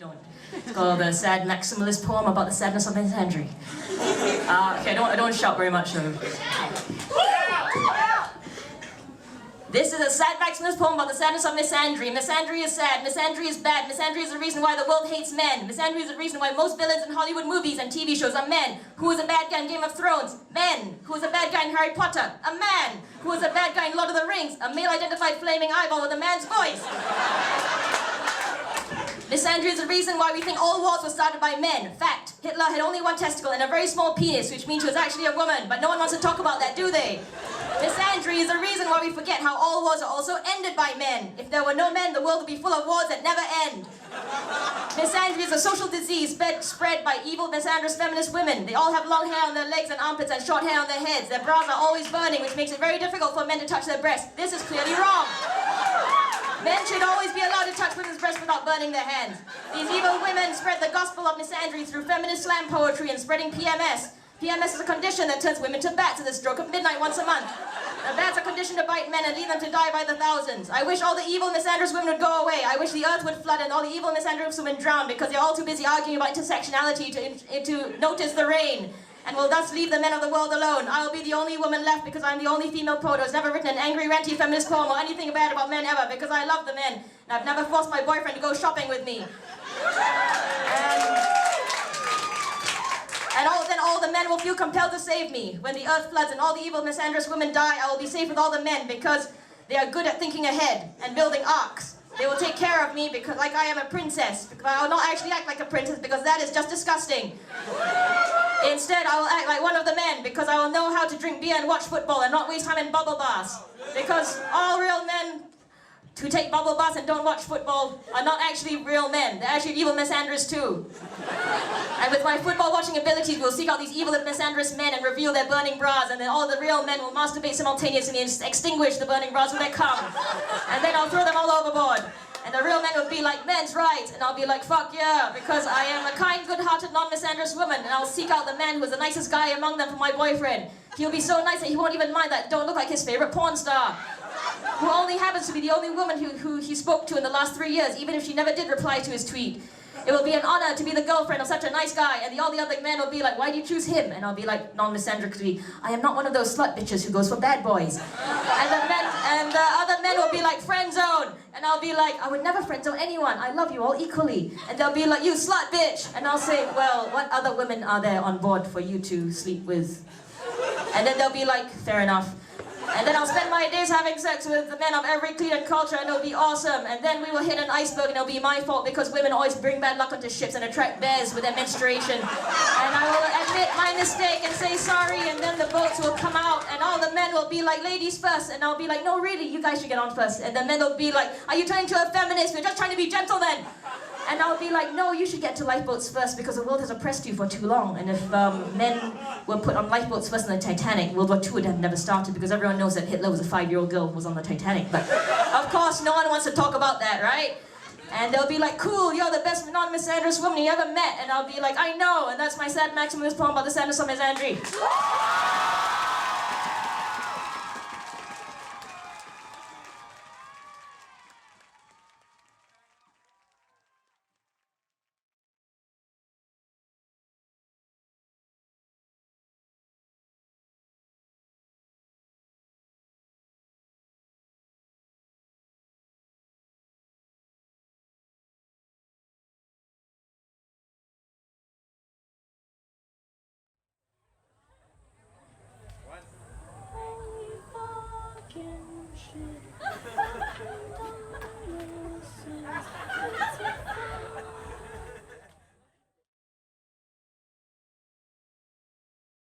don't. It's called the Sad Maximalist Poem about the sadness of misandry. Okay, I don't shout very much though. This is a sad maximalist poem about the sadness of misandry. Misandry is sad, misandry is bad, misandry is the reason why the world hates men. Misandry is the reason why most villains in Hollywood movies and TV shows are men. Who is a bad guy in Game of Thrones? Men. Who is a bad guy in Harry Potter? A man. Who is a bad guy in Lord of the Rings? A male-identified flaming eyeball with a man's voice. Misandry is the reason why we think all wars were started by men. Fact. Hitler had only one testicle and a very small penis, which means he was actually a woman, but no one wants to talk about that, do they? Misandry is the reason why we forget how all wars are also ended by men. If there were no men, the world would be full of wars that never end. Misandry is a social disease spread by evil, misandrous feminist women. They all have long hair on their legs and armpits and short hair on their heads. Their bras are always burning, which makes it very difficult for men to touch their breasts. This is clearly wrong. Men should always be allowed to touch women's breasts without burning their hands. These evil women spread the gospel of misandry through feminist slam poetry and spreading PMS. PMS is a condition that turns women to bats at the stroke of midnight once a month. The bats are conditioned to bite men and leave them to die by the thousands. I wish all the evil misandrous women would go away. I wish the earth would flood and all the evil misandrous women drown because they're all too busy arguing about intersectionality to notice the rain, and will thus leave the men of the world alone. I'll be the only woman left because I'm the only female poet who has never written an angry, ranty feminist poem or anything bad about men ever, because I love the men, and I've never forced my boyfriend to go shopping with me. And then all the men will feel compelled to save me. When the earth floods and all the evil misandrous women die, I will be safe with all the men because they are good at thinking ahead and building arcs. They will take care of me because, like I am a princess. Because I will not actually act like a princess because that is just disgusting. Instead, I will act like one of the men because I will know how to drink beer and watch football and not waste time in bubble baths. Because all real men who take bubble baths and don't watch football are not actually real men. They're actually evil misandrous too. And with my football watching abilities, we'll seek out these evil and misandrous men and reveal their burning bras, and then all the real men will masturbate simultaneously and extinguish the burning bras with their cum. And then I'll throw them all overboard. And the real men will be like, men's rights, and I'll be like, fuck yeah, because I am a kind, good-hearted, non-misandrous woman, and I'll seek out the man who is the nicest guy among them for my boyfriend. He'll be so nice that he won't even mind that I don't look like his favorite porn star, who only happens to be the only woman who he spoke to in the last 3 years, even if she never did reply to his tweet. It will be an honor to be the girlfriend of such a nice guy, and all the other men will be like, why do you choose him? And I'll be like, non-misandrically, I am not one of those slut bitches who goes for bad boys. And the other men will be like, friend zone. And I'll be like, I would never friend zone anyone. I love you all equally. And they'll be like, you slut bitch. And I'll say, well, what other women are there on board for you to sleep with? And then they'll be like, fair enough. And then I'll spend my days having sex with the men of every creed and culture, and it'll be awesome. And then we will hit an iceberg, and it'll be my fault because women always bring bad luck onto ships and attract bears with their menstruation. And I will admit my mistake and say sorry, and then the boats will come out, and all the men will be like, ladies first. And I'll be like, no, really, you guys should get on first. And the men will be like, are you turning to a feminist? We're just trying to be gentlemen. And I'll be like, no, you should get to lifeboats first because the world has oppressed you for too long. And if men were put on lifeboats first in the Titanic, World War II would have never started because everyone knows that Hitler was a 5-year-old girl who was on the Titanic. But of course, no one wants to talk about that, right? And they'll be like, cool, you're the best non-misandrous woman you ever met. And I'll be like, I know, and that's my sad maximalist poem about the sadness of misandry.